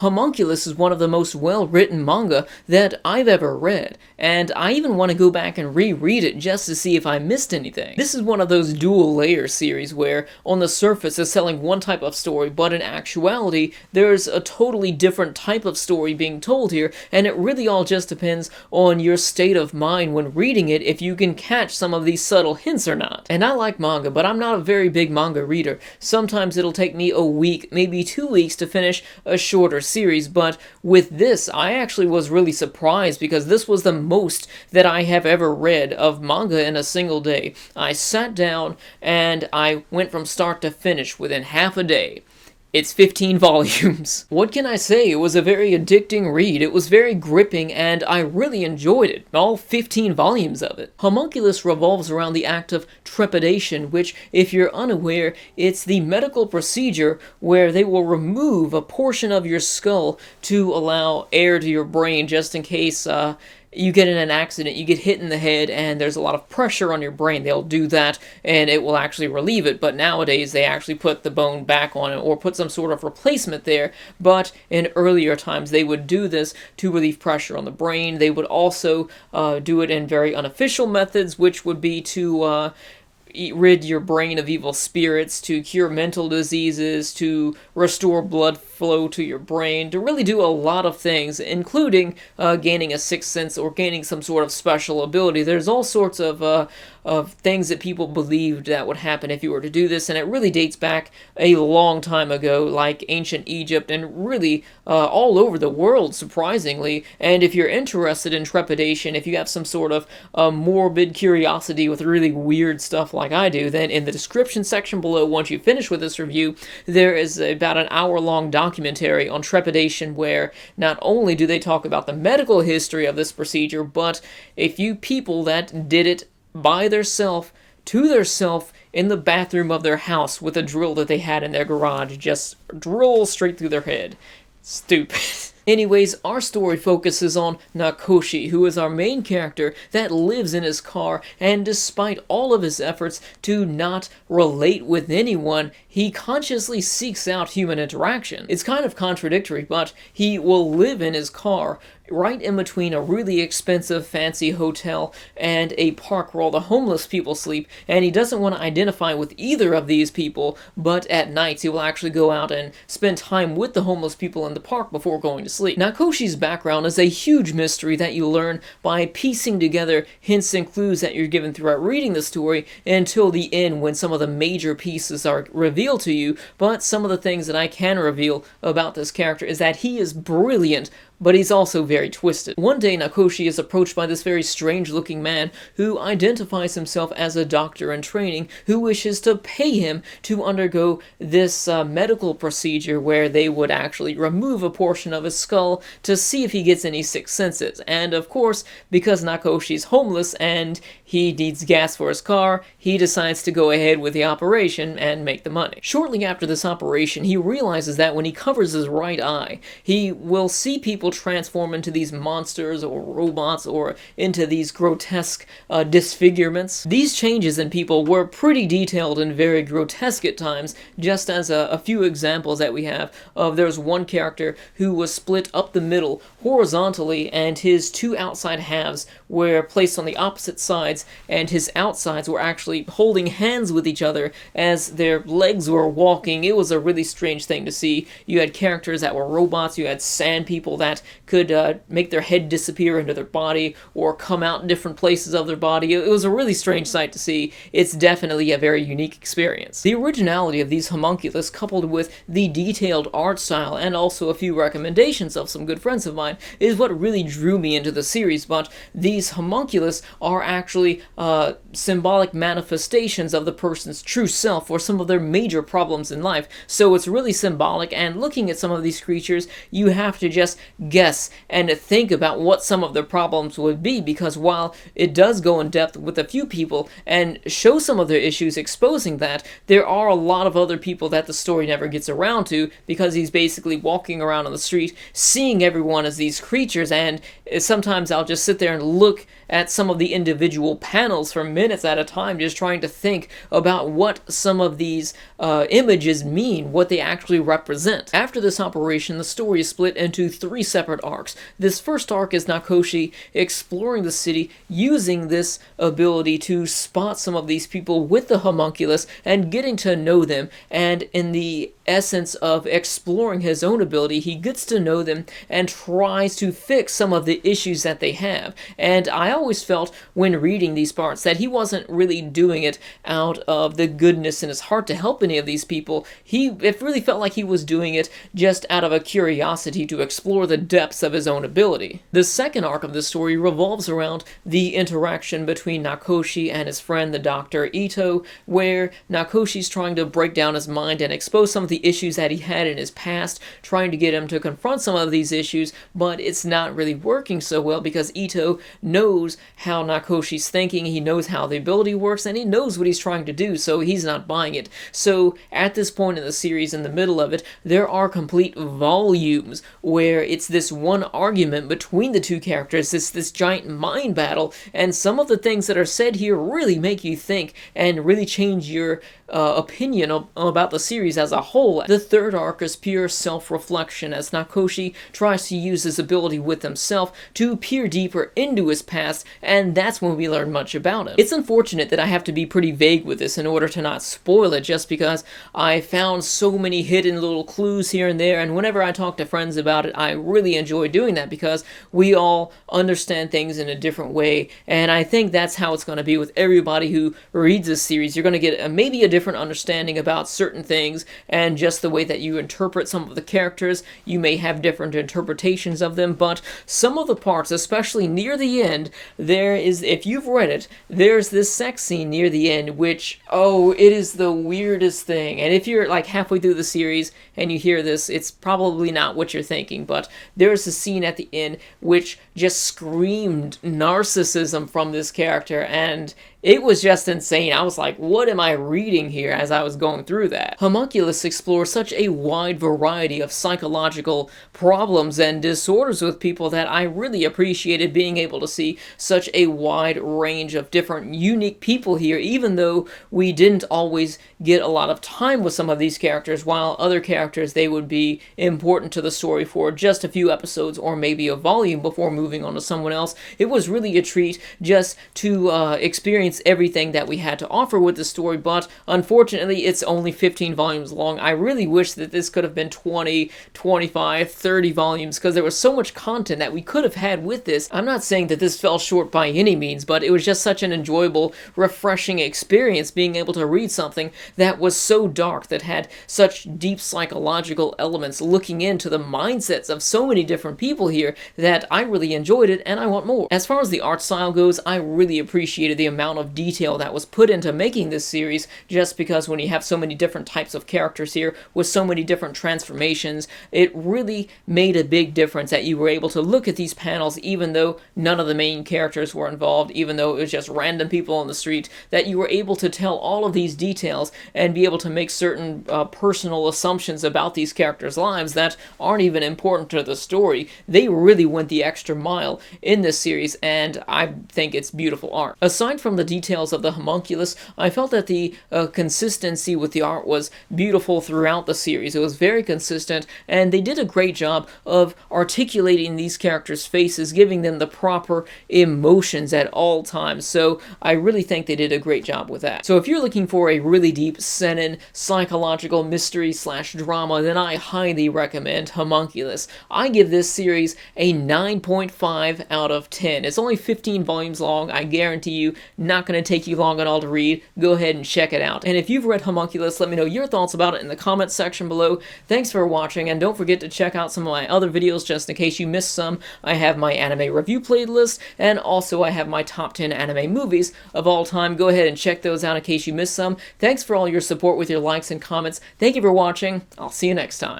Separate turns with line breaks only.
Homunculus is one of the most well-written manga that I've ever read, and I even want to go back and reread it just to see if I missed anything. This is one of those dual-layer series where, on the surface, it's telling one type of story, but in actuality, there's a totally different type of story being told here, and it really all just depends on your state of mind when reading it, if you can catch some of these subtle hints or not. And I like manga, but I'm not a very big manga reader. Sometimes it'll take me a week, maybe 2 weeks to finish a shorter series, but with this, I actually was really surprised because this was the most that I have ever read of manga in a single day. I sat down and I went from start to finish within half a day. It's 15 volumes. What can I say? It was a very addicting read. It was very gripping, and I really enjoyed it. All 15 volumes of it. Homunculus revolves around the act of trepidation, which, if you're unaware, it's the medical procedure where they will remove a portion of your skull to allow air to your brain, just in case, you get in an accident, you get hit in the head, and there's a lot of pressure on your brain. They'll do that, and it will actually relieve it, but nowadays they actually put the bone back on it, or put some sort of replacement there, but in earlier times they would do this to relieve pressure on the brain. They would also do it in very unofficial methods, which would be to rid your brain of evil spirits, to cure mental diseases, to restore blood flow to your brain, to really do a lot of things, including gaining a sixth sense or gaining some sort of special ability. There's all sorts of things that people believed that would happen if you were to do this, and it really dates back a long time ago, like ancient Egypt, and really all over the world, surprisingly. And if you're interested in trepidation, if you have some sort of morbid curiosity with really weird stuff like I do, then in the description section below, once you finish with this review, there is about an hour-long documentary on trepidation where not only do they talk about the medical history of this procedure, but a few people that did it by theirself, to theirself, in the bathroom of their house with a drill that they had in their garage, just drill straight through their head. Stupid. Anyways, our story focuses on Nakoshi, who is our main character that lives in his car, and despite all of his efforts to not relate with anyone, he consciously seeks out human interaction. It's kind of contradictory, but he will live in his car right in between a really expensive fancy hotel and a park where all the homeless people sleep, and he doesn't want to identify with either of these people, but at nights he will actually go out and spend time with the homeless people in the park before going to sleep. Nakoshi's background is a huge mystery that you learn by piecing together hints and clues that you're given throughout reading the story until the end, when some of the major pieces are revealed to you. But some of the things that I can reveal about this character is that he is brilliant, but he's also very twisted. One day, Nakoshi is approached by this very strange-looking man who identifies himself as a doctor in training, who wishes to pay him to undergo this medical procedure where they would actually remove a portion of his skull to see if he gets any sixth senses. And of course, because Nakoshi's homeless and he needs gas for his car, he decides to go ahead with the operation and make the money. Shortly after this operation, he realizes that when he covers his right eye, he will see people transform into these monsters or robots or into these grotesque disfigurements. These changes in people were pretty detailed and very grotesque at times, just as a few examples that we have of. There's one character who was split up the middle horizontally, and his two outside halves were placed on the opposite sides, and his outsides were actually holding hands with each other as their legs were walking. It was a really strange thing to see. You had characters that were robots, you had sand people that could make their head disappear into their body or come out in different places of their body. It was a really strange sight to see. It's definitely a very unique experience. The originality of these homunculus, coupled with the detailed art style and also a few recommendations of some good friends of mine, is what really drew me into the series. But these homunculus are actually symbolic manifestations of the person's true self or some of their major problems in life. So it's really symbolic, and looking at some of these creatures, you have to just guess and think about what some of the problems would be, because while it does go in depth with a few people and show some of their issues exposing that, there are a lot of other people that the story never gets around to, because he's basically walking around on the street seeing everyone as these creatures, and sometimes I'll just sit there and look at some of the individual panels for minutes at a time, just trying to think about what some of these images mean, what they actually represent. After this operation, the story is split into 3 separate arcs. This first arc is Nakoshi exploring the city, using this ability to spot some of these people with the homunculus and getting to know them, and in the essence of exploring his own ability, he gets to know them and tries to fix some of the issues that they have. And I always felt when reading these parts that he wasn't really doing it out of the goodness in his heart to help any of these people. It really felt like he was doing it just out of a curiosity to explore the depths of his own ability. The second arc of the story revolves around the interaction between Nakoshi and his friend, the Dr. Ito, where Nakoshi's trying to break down his mind and expose some of the issues that he had in his past, trying to get him to confront some of these issues, but it's not really working so well because Ito knows how Nakoshi's thinking, he knows how the ability works, and he knows what he's trying to do, so he's not buying it. So at this point in the series, in the middle of it, there are complete volumes where it's this one argument between the two characters, this giant mind battle, and some of the things that are said here really make you think and really change your opinion about the series as a whole. The third arc is pure self-reflection as Nakoshi tries to use his ability with himself to peer deeper into his past, and that's when we learn much about him. It's unfortunate that I have to be pretty vague with this in order to not spoil it, just because I found so many hidden little clues here and there, and whenever I talk to friends about it, I really enjoy doing that because we all understand things in a different way, and I think that's how it's going to be with everybody who reads this series. You're going to get maybe a different understanding about certain things, and just the way that you interpret some of the characters, you may have different interpretations of them, but some of the parts, especially near the end, there is, if you've read it, there's this sex scene near the end, which, oh, it is the weirdest thing, and if you're like halfway through the series and you hear this, it's probably not what you're thinking, but there's a scene at the end which just screamed narcissism from this character, and it was just insane. I was like, what am I reading here as I was going through that? Homunculus explores such a wide variety of psychological problems and disorders with people that I really appreciated being able to see such a wide range of different unique people here, even though we didn't always get a lot of time with some of these characters, while other characters, they would be important to the story for just a few episodes or maybe a volume before moving on to someone else. It was really a treat just to experience everything that we had to offer with the story, but unfortunately it's only 15 volumes long. I really wish that this could have been 20, 25, 30 volumes, because there was so much content that we could have had with this. I'm not saying that this fell short by any means, but it was just such an enjoyable, refreshing experience being able to read something that was so dark, that had such deep psychological elements, looking into the mindsets of so many different people here, that I really enjoyed it and I want more. As far as the art style goes, I really appreciated the amount of detail that was put into making this series, just because when you have so many different types of characters here with so many different transformations, it really made a big difference that you were able to look at these panels even though none of the main characters were involved, even though it was just random people on the street, that you were able to tell all of these details and be able to make certain personal assumptions about these characters' lives that aren't even important to the story. They really went the extra mile in this series, and I think it's beautiful art. Aside from the details of the homunculus, I felt that the consistency with the art was beautiful throughout the series. It was very consistent, and they did a great job of articulating these characters' faces, giving them the proper emotions at all times, so I really think they did a great job with that. So if you're looking for a really deep seinen psychological mystery slash drama, then I highly recommend Homunculus. I give this series a 9.5 out of 10. It's only 15 volumes long. I guarantee you, not going to take you long at all to read. Go ahead and check it out. And if you've read Homunculus, let me know your thoughts about it in the comments section below. Thanks for watching, and don't forget to check out some of my other videos just in case you missed some. I have my anime review playlist, and also I have my top 10 anime movies of all time. Go ahead and check those out in case you missed some. Thanks for all your support with your likes and comments. Thank you for watching. I'll see you next time.